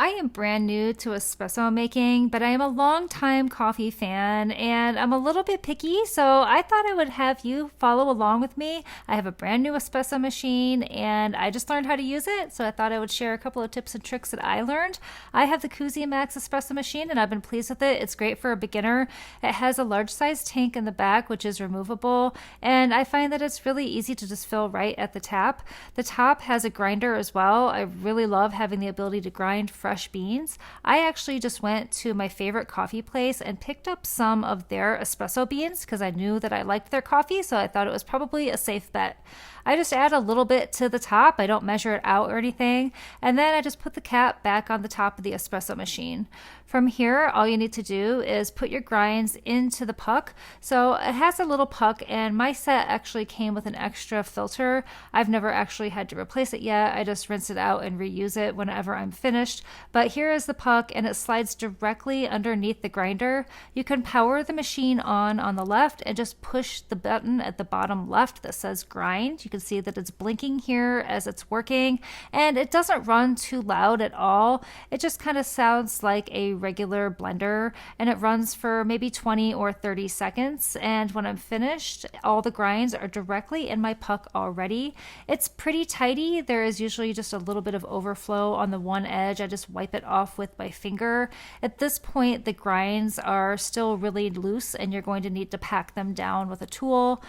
I am brand new to espresso making, but I am a long-time coffee fan and I'm a little bit picky, so I thought I would have you follow along with me. I have a brand new espresso machine and I just learned how to use it, so I thought I would share a couple of tips and tricks that I learned. I have the Koozie Max espresso machine and I've been pleased with it. It's great for a beginner. It has a large size tank in the back, which is removable, and I find that it's really easy to just fill right at the tap. The top has a grinder as well. I really love having the ability to grind fresh beans. I actually just went to my favorite coffee place and picked up some of their espresso beans because I knew that I liked their coffee, so I thought it was probably a safe bet. I just add a little bit to the top. I don't measure it out or anything. And then I just put the cap back on the top of the espresso machine. From here, all you need to do is put your grinds into the puck. So it has a little puck, and my set actually came with an extra filter. I've never actually had to replace it yet. I just rinse it out and reuse it whenever I'm finished. But here is the puck, and it slides directly underneath the grinder. You can power the machine on the left and just push the button at the bottom left that says grind. You can see that it's blinking here as it's working, and it doesn't run too loud at all. It just kind of sounds like a regular blender, and it runs for maybe 20 or 30 seconds. And when I'm finished, all the grinds are directly in my puck already. It's pretty tidy. There is usually just a little bit of overflow on the one edge. I just wipe it off with my finger. At this point, the grinds are still really loose, and you're going to need to pack them down with a tool.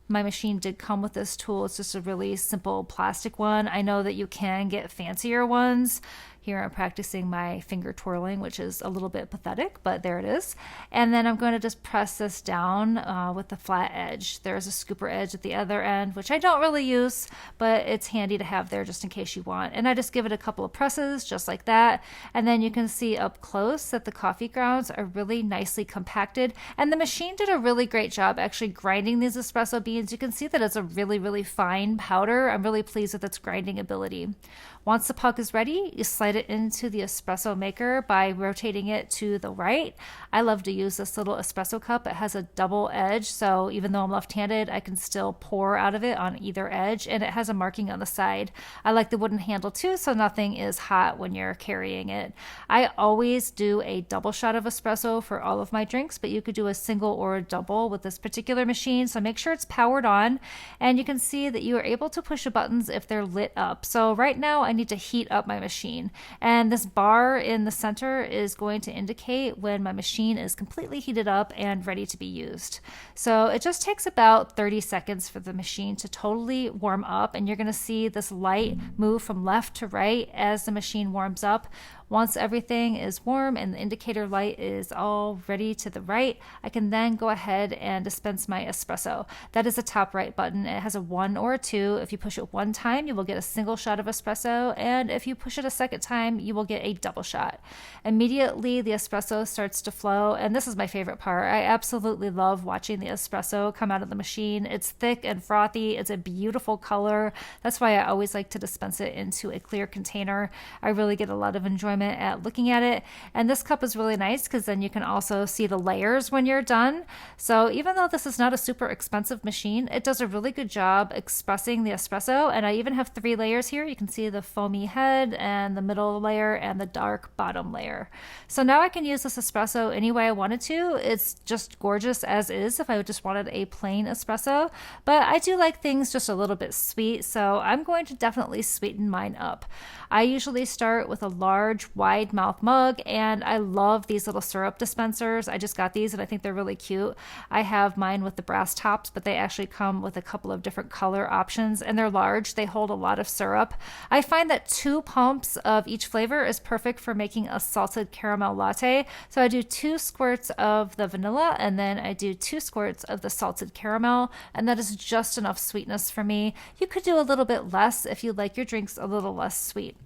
My machine did come with this tool. It's just a really simple plastic one. I know that you can get fancier ones. Here I'm practicing my finger twirling, which is a little bit pathetic, but there it is. And then I'm going to just press this down with the flat edge. There's a scooper edge at the other end, which I don't really use, but it's handy to have there just in case you want. And I just give it a couple of presses, just like that. And then you can see up close that the coffee grounds are really nicely compacted. And the machine did a really great job actually grinding these espresso beans. You can see that it's a really, really fine powder. I'm really pleased with its grinding ability. Once the puck is ready, you slide it into the espresso maker by rotating it to the right. I love to use this little espresso cup. It has a double edge, so even though I'm left-handed, I can still pour out of it on either edge, and it has a marking on the side. I like the wooden handle too, so nothing is hot when you're carrying it. I always do a double shot of espresso for all of my drinks, but you could do a single or a double with this particular machine, so make sure it's powered on, and you can see that you are able to push the buttons if they're lit up. So right now, I need to heat up my machine, and this bar in the center is going to indicate when my machine is completely heated up and ready to be used. So it just takes about 30 seconds for the machine to totally warm up, and you're going to see this light move from left to right as the machine warms up. Once everything is warm and the indicator light is all ready to the right, I can then go ahead and dispense my espresso. That is the top right button. It has a 1 or a 2. If you push it one time, you will get a single shot of espresso, and if you push it a second time, you will get a double shot. Immediately, the espresso starts to flow, and this is my favorite part. I absolutely love watching the espresso come out of the machine. It's thick and frothy. It's a beautiful color. That's why I always like to dispense it into a clear container. I really get a lot of enjoyment at looking at it. And this cup is really nice because then you can also see the layers when you're done. So even though this is not a super expensive machine, it does a really good job expressing the espresso. And I even have 3 layers here. You can see the foamy head and the middle layer and the dark bottom layer. So now I can use this espresso any way I wanted to. It's just gorgeous as is if I just wanted a plain espresso, but I do like things just a little bit sweet, so I'm going to definitely sweeten mine up. I usually start with a large wide mouth mug, and I love these little syrup dispensers. I just got these and I think they're really cute. I have mine with the brass tops, but they actually come with a couple of different color options, and they're large. They hold a lot of syrup. I find that 2 pumps of each flavor is perfect for making a salted caramel latte. So I do 2 squirts of the vanilla, and then I do 2 squirts of the salted caramel, and that is just enough sweetness for me. You could do a little bit less if you like your drinks a little less sweet.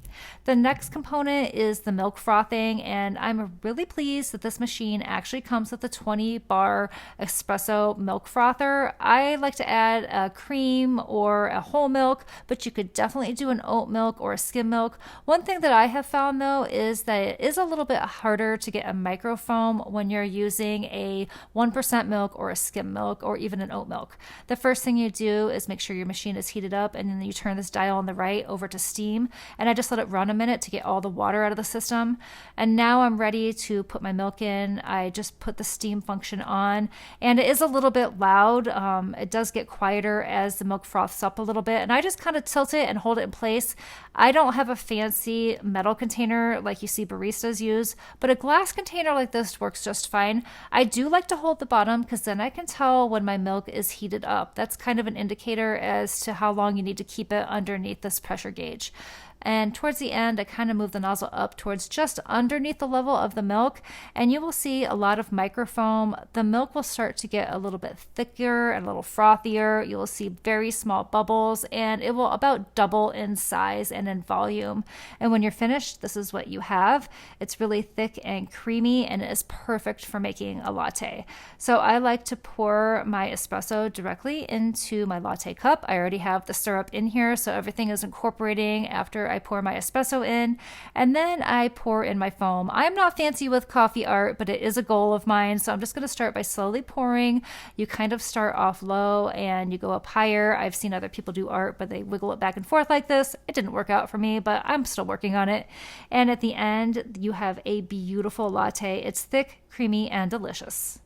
The next component is the milk frothing, and I'm really pleased that this machine actually comes with a 20 bar espresso milk frother. I like to add a cream or a whole milk, but you could definitely do an oat milk or a skim milk. One thing that I have found though is that it is a little bit harder to get a microfoam when you're using a 1% milk or a skim milk or even an oat milk. The first thing you do is make sure your machine is heated up, and then you turn this dial on the right over to steam, and I just let it it run a minute to get all the water out of the system. And now I'm ready to put my milk in. I just put the steam function on, and it is a little bit loud. It does get quieter as the milk froths up a little bit, and I just kind of tilt it and hold it in place. I don't have a fancy metal container like you see baristas use, but a glass container like this works just fine. I do like to hold the bottom because then I can tell when my milk is heated up. That's kind of an indicator as to how long you need to keep it underneath this pressure gauge. And towards the end, I kind of move the nozzle up towards just underneath the level of the milk, and you will see a lot of microfoam. The milk will start to get a little bit thicker and a little frothier. You will see very small bubbles, and it will about double in size and in volume. And when you're finished, this is what you have. It's really thick and creamy, and it is perfect for making a latte. So I like to pour my espresso directly into my latte cup. I already have the syrup in here, so everything is incorporating after I pour my espresso in, and then I pour in my foam. I'm not fancy with coffee art, but it is a goal of mine, so I'm just going to start by slowly pouring. You kind of start off low and you go up higher. I've seen other people do art, but they wiggle it back and forth like this. It didn't work out for me, but I'm still working on it. And at the end, you have a beautiful latte. It's thick, creamy, and delicious.